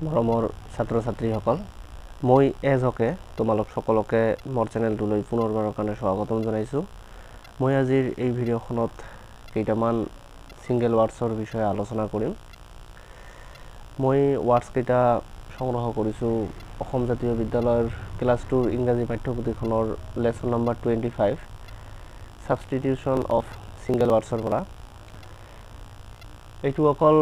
মৰমৰ ছাত্ৰ ছাত্ৰীসকল মই এজকে তোমালোক সকলোকে মোৰ চেনেলটোলৈ পুনৰবাৰৰ কাৰণে স্বাগতম জনাইছো মই আজিৰ এই ভিডিঅ'খনত কেইটামান সিঙ্গেল ওয়াৰ্ডছৰ বিষয়ে আলোচনা কৰিম মই ওয়াৰ্ডছ কেইটা সংগ্ৰহ কৰিছো অসম জাতীয় বিদ্যালয়ৰ ক্লাস 2 ইংৰাজী পাঠ্যপুথিখনৰ lesson number 25 substitution of single ওয়াৰ্ডছৰ পৰা এইটো অকল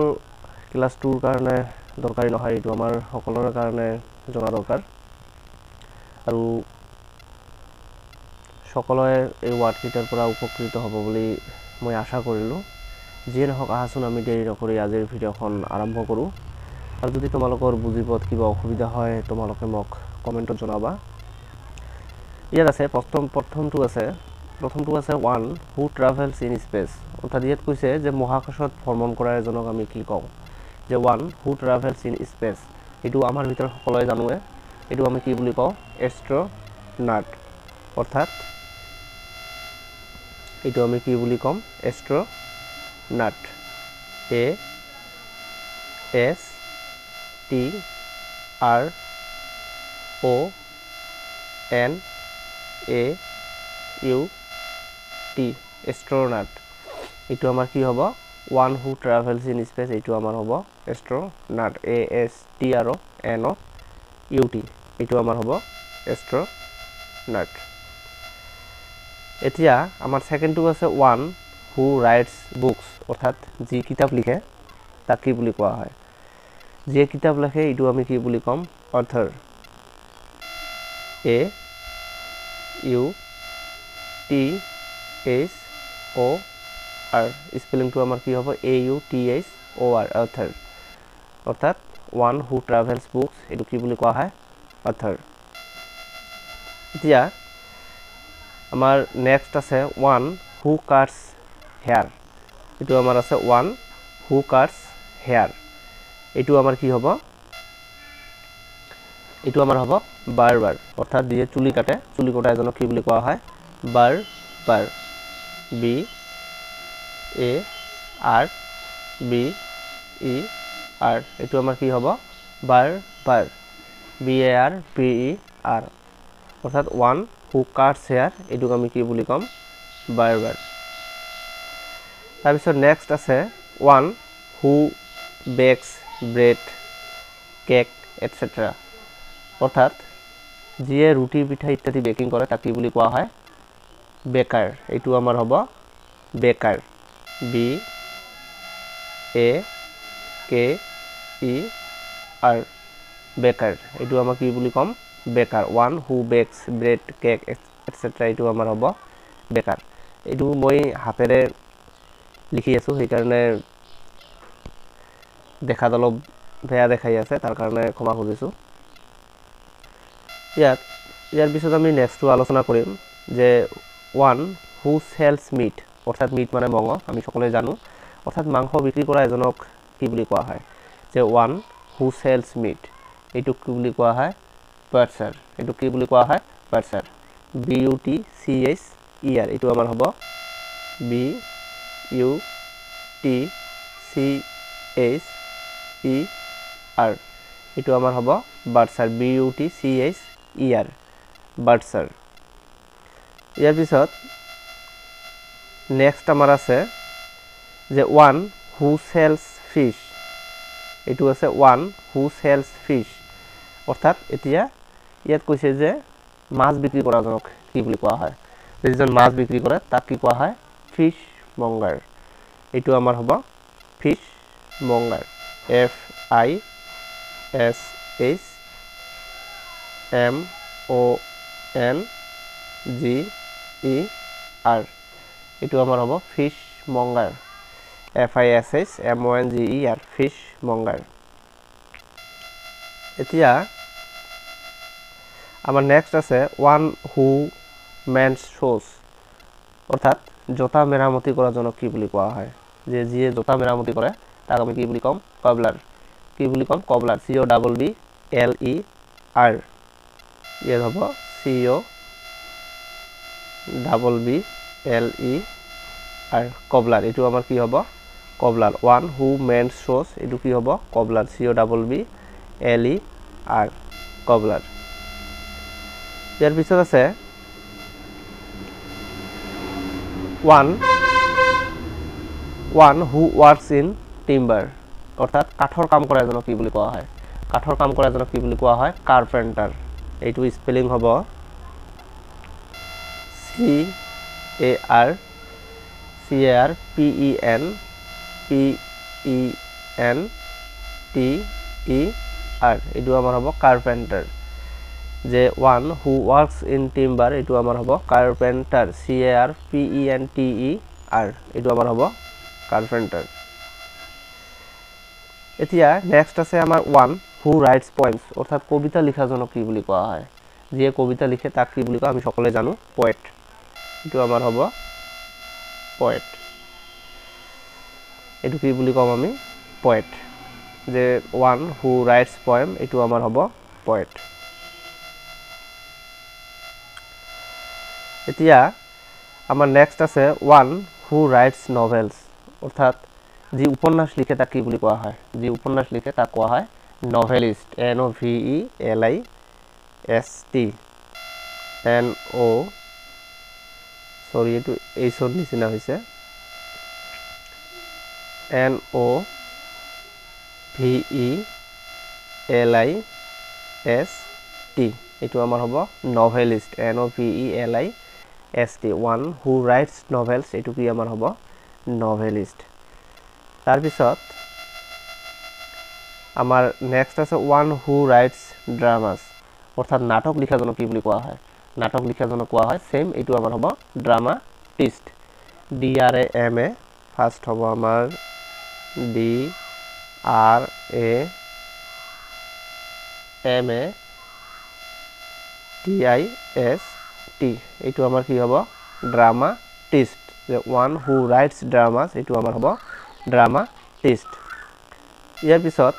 ক্লাস 2 কাৰণে দৰকাৰী নহয় এইটো আমাৰ সকলোৰে কাৰণে জনা দৰকাৰ আৰু সকলোৱে এই ওয়াৰ্ড কেইটাৰ পৰা উপকৃত হ'ব বুলি মই আশা কৰিলো যিয়ে নহওক আহাচোন আমি দেৰি নকৰি আজিৰ ভিডিঅ'খন আৰম্ভ কৰো আৰু যদি তোমালোকৰ বুজিবত কিবা অসুবিধা হয় তোমালোকে মোক কমেন্টত জনাবা ইয়াত আছে প্ৰথমটো আছে ওয়ান হু ট্ৰাভেলস ইন স্পেস অৰ্থাৎ ইয়াত কৈছে যে মহাকাশত ভ্ৰমণ কৰা এজনক আমি কি কওঁ যে ওয়ান হু ট্ৰাভেলস ইন স্পেস এটো আমাৰ ভিতৰ সকলোৱে জানোৱে এটো আমি কি বুলি কওঁ এস্ট্ৰোনট অৰ্থাৎ এটো আমি কি বুলি কম astronaut A S T R O N A U T astronaut এটো আমাৰ কি হ'ব one who travels in space এটো আমাৰ হ'ব astronaut a s t r o n o u t এটো আমাৰ হ'ব astronaut এতিয়া আমাৰ সেকেন্ডটো আছে one who writes books অৰ্থাৎ যি কিতাপ লিখে তাক কি বুলি কোৱা হয় যে কিতাপ লিখে এটো আমি কি বুলি কম author a u t h o আর স্পেলিং টু আমার কি হবে a u t h o r author অর্থাৎ one who travels books এটো কি বুলি কোৱা হয় author এতিয়া আমাৰ নেক্সট আছে one who cuts hair এটো আমাৰ আছে one who cuts hair এটো আমাৰ কি হ'ব এটো আমাৰ হ'ব বাৰবাৰ অৰ্থাৎ দিয়ে চুলি কাটে চুলি কটা এজনক কি বুলি কোৱা হয় বাৰবাৰ b A R B E R এটো আমাৰ কি হ'ব বাৰ B A R B E R অৰ্থাৎ one who cuts hair এটো আমি কি বুলি কম বাৰ তাৰ পিছত নেক্সট আছে one who bakes bread cake etc অৰ্থাৎ যিয়ে ৰুটি পিঠা ইত্যাদি বেকিং কৰে তাক কি বুলি কোৱা হয় বেকাৰ এটো আমাৰ হ'ব বেকাৰ B A K E R baker এটো আমাৰ কি বুলি কম বেকাৰ one who bakes bread cake etc এটো আমাৰ হ'ব বেকাৰ এটো মই হাতেৰে লিখি আছো সেই কাৰণে দেখাত অলপ বেয়া দেখাই আছে তাৰ কাৰণে ক্ষমা খুজিছো ইয়াৰ পিছত আমি নেক্সটটো আলোচনা কৰিম যে one who sells meat অৰ্থাৎ মিট মানে মঙহ আমি সকলোৱে জানো অৰ্থাৎ মাংস বিক্ৰী কৰা এজনক কি বুলি কোৱা হয় যে one who sells meat এটো কি বুলি কোৱা হয় butcher এটো কি বুলি কোৱা হয় butcher B U T C H E R এটো আমাৰ হ'ব B U T C H E R এটো আমাৰ হ'ব butcher B U T C H E R butcher ইয়াৰ পিছত নেক্সট আমাৰ আছে যে one who sells fish এটো আছে one who sells fish অৰ্থাৎ এতিয়া ইয়াত কৈছে যে মাছ বিক্ৰী কৰা জনক কি বুলি কোৱা হয় যিজন মাছ বিক্ৰী কৰে তাক কি কোৱা হয় ফিশ মঙ্গাৰ এটো আমাৰ হ'ব fish মঙ্গাৰ F I S H M O N G E R এটো আমাৰ হ'ব fish মঙ্গাৰ F I S H M O N G E R fishmonger এতিয়া আমাৰ নেক্সট আছে one who mends shoes অৰ্থাৎ জোতা মেৰামতি কৰা জনক কি বুলি কোৱা হয় যে যিয়ে জোতা মেৰামতি কৰে তাক আমি কি বুলি কম কবলাৰ কি বুলি কম কবলাৰ C O B B L E R ইয়াৰ হ'ব C O B L E R কবলাৰ এটো আমাৰ কি হ'ব কবলাৰ one who mends shoes এটো কি হ'ব কবলাৰ C O B B LER কবলাৰ ইয়াৰ পিছত আছে one who works in timber অৰ্থাৎ কাঠৰ কাম কৰা এজনক কি বুলি কোৱা হয় কাঠৰ কাম কৰা এজনক কি বুলি কোৱা হয় কাৰ্পেণ্টাৰ এইটো স্পেলিং হ'ব CARPENTER এইটো আমাৰ হ'ব কাৰ্পেণ্টাৰ যে one who works in timber এইটো আমাৰ হ'ব কাৰ্পেণ্টাৰ CARPENTER এইটো আমাৰ হ'ব কাৰ্পেণ্টাৰ এতিয়া নেক্সট আছে আমাৰ one who writes poems অৰ্থাৎ কবিতা লিখাজনক কি বুলি কোৱা হয় যিয়ে কবিতা লিখে তাক কি বুলি কোৱা আমি সকলোৱে জানো পোয়েট এইটো আমাৰ হ'ব পোয়েট এইটো কি বুলি কম আমি পোয়েট যে one who writes poem এইটো আমাৰ হ'ব পোয়েট এতিয়া আমাৰ নেক্সট আছে one who writes novels অৰ্থাৎ যি উপন্যাস লিখে তাক কি বুলি কোৱা হয় যি উপন্যাস লিখে তাক কোৱা হয় novelist NOVELIST এইটো এইচৰ নিচিনা হৈছে NOVELIST এইটো আমাৰ হ'ব novelist NOVELIST one who writes novels এইটো কি আমাৰ হ'ব novelist তাৰ পিছত আমাৰ নেক্সট আছে one who writes dramas অৰ্থাৎ নাটক লিখাজনক কি বুলি কোৱা হয় নাটক লিখাজনক কোৱা হয় সেম এইটো আমাৰ হ'ব dramatist DRAMA ফাৰ্স্ট হ'ব আমাৰ DRAMATIST এইটো আমাৰ কি হ'ব dramatist যে one who writes dramas এইটো আমাৰ হ'ব dramatist ইয়াৰ পিছত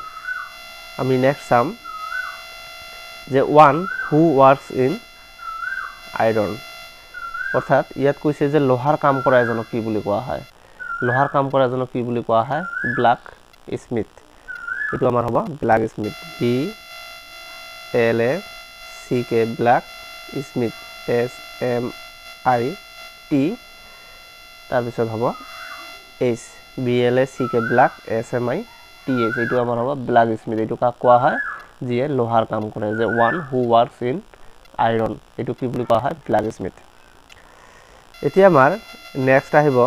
আমি নেক্সট চাম যে one who works in iron অৰ্থাৎ ইয়াত কৈছে যে লোহাৰ কাম কৰা এজনক কি বুলি কোৱা হয় লোহাৰ কাম কৰা এজনক কি বুলি কোৱা হয় ব্ল্যাক স্মিথ এইটো আমাৰ হ'ব black Smith BLACK black Smith SMIT তাৰ পিছত হ'ব H BLACK ব্ল্যাক SMIT এইটো আমাৰ হ'ব ব্ল্যাক স্মিথ এইটো কাক কোৱা হয় যিয়ে লোহাৰ কাম কৰে যে one who works in iron এইটো কি বুলি কোৱা হয় ব্ল্যাক স্মিথ এতিয়া আমাৰ নেক্সট আহিব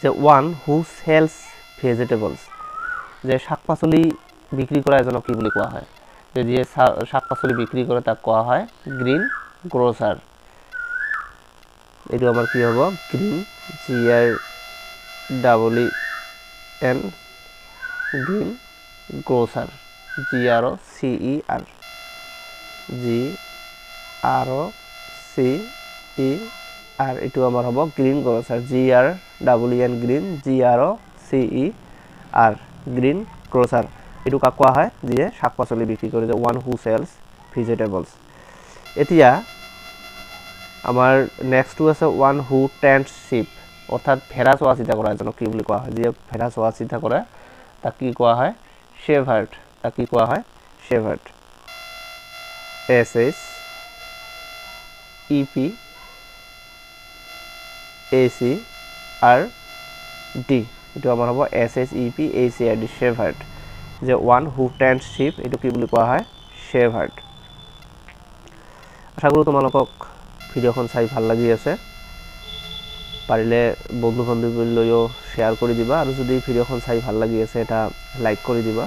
যে one who sells vegetables যে শাক-পাচলি বিক্ৰী কৰা এজনক কি বুলি কোৱা হয় যে যিয়ে শাক-পাচলি বিক্ৰী কৰে তাক কোৱা হয় গ্ৰীন গ্ৰোচাৰ এইটো আমাৰ কি হ'ব green GREEN green grocer GROCER এইটো আমাৰ হ'ব green grocer GREEN green GROCER green grocer এইটো কাক কোৱা হয় যিয়ে শাক-পাচলি বিক্ৰী কৰে যে one who sells vegetables এতিয়া আমাৰ নেক্সটটো আছে one who tends sheep অৰ্থাৎ ভেড়া চোৱা চিতা কৰা এজনক কি বুলি কোৱা হয় যিয়ে ভেড়া চোৱা চিতা কৰে তাক কি কোৱা হয় shepherd তাক কি কোৱা হয় shepherd SHEPHERD এইটো আমাৰ হ'ব SHEPHERD shepherd যে one who tends sheep এইটো কি বুলি কোৱা হয় shepherd আশা কৰোঁ তোমালোকক ভিডিঅ'খন চাই ভাল লাগি আছে পাৰিলে বন্ধু বান্ধৱীলৈও শ্বেয়াৰ কৰি দিবা আৰু যদি ভিডিঅ'খন চাই ভাল লাগি আছে এটা লাইক কৰি দিবা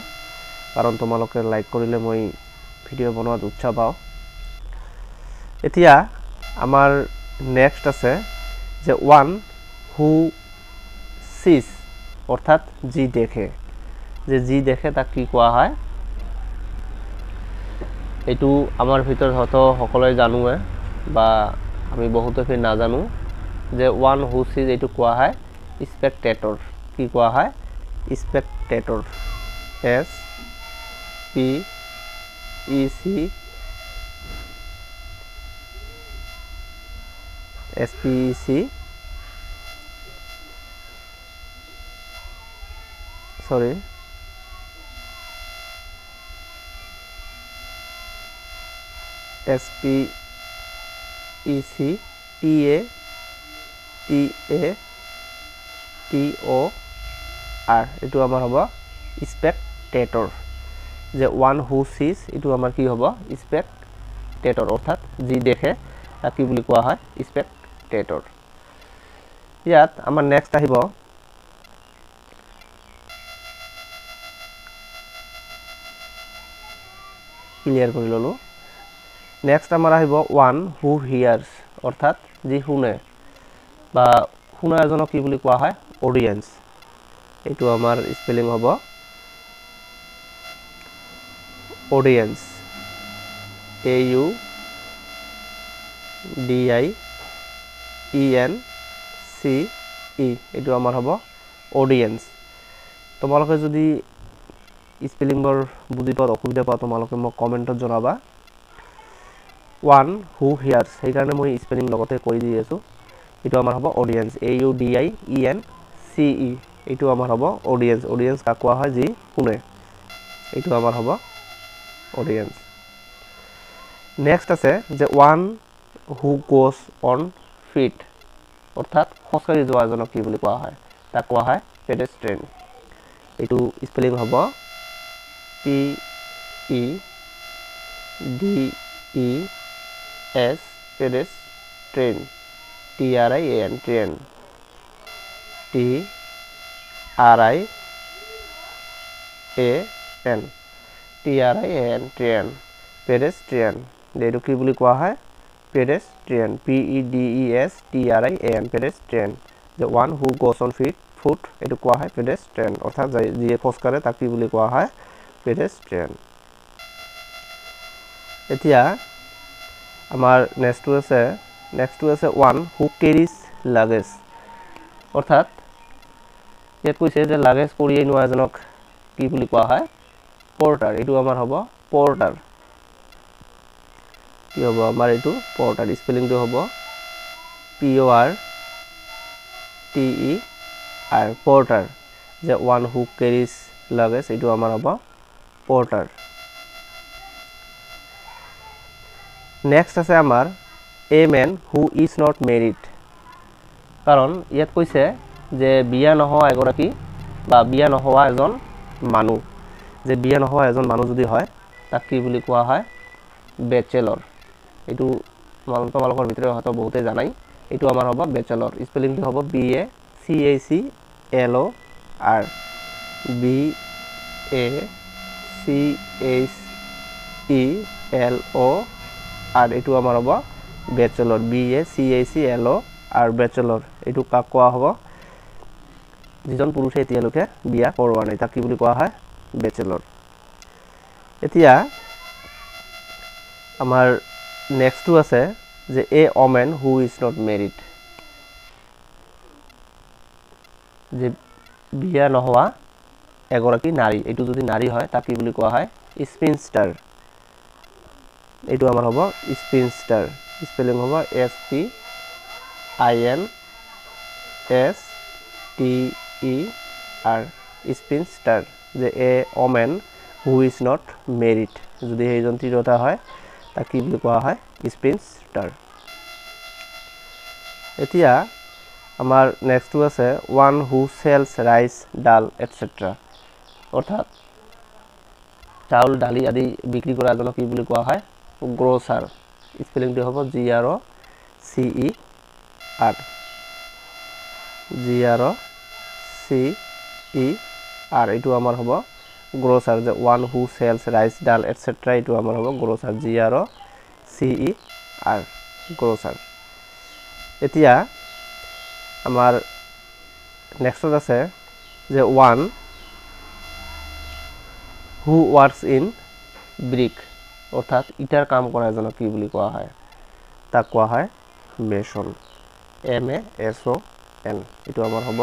কাৰণ তোমালোকে লাইক কৰিলে মই ভিডিঅ' বনোৱাত উৎসাহ পাওঁ এতিয়া আমাৰ নেক্সট আছে যে one who sees অৰ্থাৎ যি দেখে যে যি দেখে তাক কি কোৱা হয় এইটো আমাৰ ভিতৰত হয়তো সকলোৱে জানোৱে বা আমি বহুতে নাজানো যে one who sees এইটো কোৱা হয় স্পেক্টেটৰ কি কোৱা হয় স্পেক্টেটৰ SPEC sorry SPECTATOR এইটো আমাৰ হ'ব স্পেক্টেটৰ যে ওয়ান হু সিজ এইটো আমাৰ কি হ'ব স্পেক্টেটৰ অৰ্থাৎ যি দেখে তাক কি বুলি কোৱা হয় স্পেক্টেটৰ ইয়াত আমাৰ নেক্সট আহিব ক্লিয়াৰ কৰি ললো নেক্সট আমাৰ আহিব ওয়ান হু হিয়াৰ্স অৰ্থাৎ যি শুনে বা শুনা এজনক কি বুলি কোৱা হয় অডিয়েন্স এইটো আমাৰ স্পেলিং হ'ব অডিয়েন্স AUDIENCE এইটো আমাৰ হ'ব অডিয়েন্স তোমালোকে যদি স্পেলিংবোৰ বুজি পোৱাত অসুবিধা পোৱা তোমালোকে মোক কমেন্টত জনাবা ওয়ান হু হিয়াৰ্স সেইকাৰণে মই স্পেলিং লগতে কৈ দি আছো এইটো আমাৰ হ'ব অডিয়েন্স AUDIENCE এইটো আমাৰ হ'ব অডিয়েন্স অডিয়েন্স কাক কোৱা হয় যি শুনে এইটো আমাৰ হ'ব অডিয়েন্স নেক্সট আছে যে one who goes on foot অৰ্থাৎ খোজকাঢ়ি যোৱা এজনক কি বুলি কোৱা হয় তাক কোৱা হয় পেডেষ্ট্ৰিয়ান এইটো স্পেলিং হ'ব PEDES pedestrian TRIAN train TRIAN train pedestrian এইটো কি বুলি কোৱা হয় pedestrian PEDESTRIAN pedestrian the one who goes on foot এইটো কোৱা হয় pedestrian অৰ্থাৎ যিয়ে খোজ কাঢ়ে তাক কি বুলি কোৱা হয় pedestrian এতিয়া আমাৰ নেক্সটটো আছে ওয়ান হু কেৰিজ লাগেজ অৰ্থাৎ ইয়াত কৈছে যে লাগেজ কঢ়িয়াই নিয়া এজনক কি বুলি কোৱা হয় পৰ্টাৰ এইটো আমাৰ হ'ব পৰ্টাৰ কি হ'ব আমাৰ এইটো পৰ্টাৰ স্পেলিংটো হ'ব PORTER পৰ্টাৰ যে ওয়ান হু কেৰিজ লাগেজ এইটো আমাৰ হ'ব পৰ্টাৰ নেক্সট আছে আমাৰ a man who is not married কাৰণ ইয়াত কৈছে যে বিয়া নোহোৱা এগৰাকী বা বিয়া নোহোৱা এজন মানুহ যে বিয়া নোহোৱা এজন মানুহ যদি হয় তাক কি বুলি কোৱা হয় বেচেলৰ এইটো তোমালোকৰ ভিতৰত হয়তো বহুতে জানাই এইটো আমাৰ হ'ব বেচেলৰ স্পেলিংটো হ'ব BACHELOR BACHELOR এইটো আমাৰ হ'ব বেচেলৰ BACHELOR বেচেলৰ এইটো কাক কোৱা হ'ব যিজন পুৰুষে এতিয়ালৈকে বিয়া কৰোৱা নাই তাক কি বুলি কোৱা হয় বেচেলৰ এতিয়া আমাৰ নেক্সটটো আছে যে a woman who is not married যে বিয়া নোহোৱা এগৰাকী নাৰী এইটো যদি নাৰী হয় তাক কি বুলি কোৱা হয় স্পিনষ্টাৰ এইটো আমাৰ হ'ব স্পিনষ্টাৰ স্পেলিং হ'ব SPINSTER স্পিনষ্টাৰ যে a woman who is not married যদি সেইজন তিৰোতা হয় তাক কি বুলি কোৱা হয় স্পিনষ্টাৰ এতিয়া আমাৰ নেক্সটটো আছে ওয়ান হু সেলস ৰাইস ডাল এটসেট্ৰা অৰ্থাৎ চাউল দালি আদি বিক্ৰী কৰা এজনক কি বুলি কোৱা হয় গ্ৰোচাৰ স্পেলিংটো হ'ব GROCER এইটো আমাৰ হ'ব গ্ৰোচাৰ যে ওয়ান হু সেলস ৰাইস ডাল এটসেট্ৰা এইটো আমাৰ হ'ব গ্ৰোচাৰ GROCER গ্ৰোচাৰ এতিয়া আমাৰ নেক্সট আছে যে ওয়ান হু ওয়াৰ্কস ইন ব্ৰিক অৰ্থাৎ ইটাৰ কাম কৰা এজনক কি বুলি কোৱা হয় তাক কোৱা হয় মেছন MASON এইটো আমাৰ হ'ব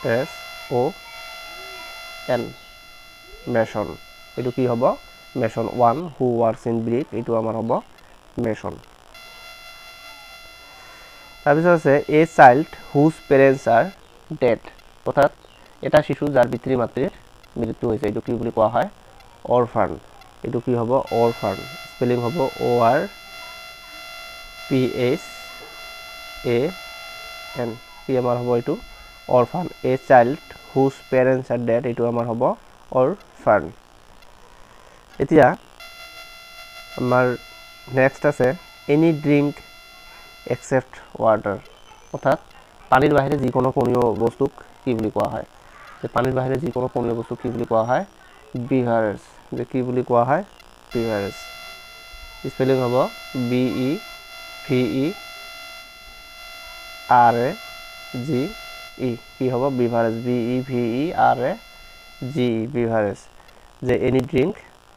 MASON মেছন এইটো কি হ'ব মেছন one who works in brick এইটো আমাৰ হ'ব মেছন তাৰপিছত আছে এ চাইল্ড হুজ পেৰেণ্টছ আৰ ডেড অৰ্থাৎ এটা শিশু যাৰ পিতৃ মাতৃৰ মৃত্যু হৈছে এইটো কি বুলি কোৱা হয় অৰফান এইটো কি হ'ব অৰফান স্পেলিং হ'ব ORPHAN কি আমাৰ হ'ব এইটো অৰফান এ চাইল্ড হুজ পেৰেণ্টছ আৰ ডেড এইটো আমাৰ হ'ব অৰফান এতিয়া আমাৰ নেক্সট আছে এনি ড্ৰিংক এক্সেপ্ট ৱাটাৰ অৰ্থাৎ পানীৰ বাহিৰে যিকোনো পানীয় বস্তুক কি বুলি কোৱা হয় যে পানীৰ বাহিৰে যিকোনো পানীয় বস্তু কি বুলি কোৱা হয় বিভাৰেজ যে কি বুলি কোৱা হয় বিভাৰেজ স্পেলিং হ'ব BEVERAGE কি হ'ব বিভাৰেজ BEVERAGE বিভাৰেজ যে এনি ড্ৰিংক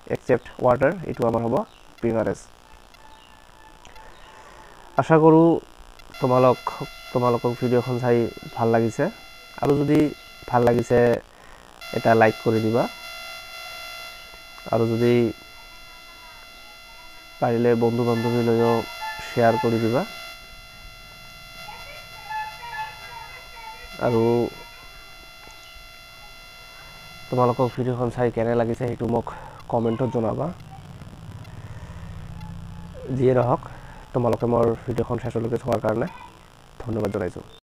এক্সেপ্ট ৱাটাৰ এইটো আমাৰ হ'ব বিভাৰেজ আশা কৰোঁ তোমালোকক ভিডিঅ'খন চাই ভাল লাগিছে আৰু যদি ভাল লাগিছে এটা লাইক কৰি দিবা আৰু যদি পাৰিলে বন্ধু বান্ধৱীলৈও শ্বেয়াৰ কৰি দিবা আৰু তোমালোকক ভিডিঅ'খন চাই কেনে লাগিছে সেইটো মোক কমেণ্টত জনাবা যিয়ে নহওক তোমালোকে মোৰ ভিডিঅ'খন শেষলৈকে চোৱাৰ কাৰণে ধন্যবাদ জনাইছোঁ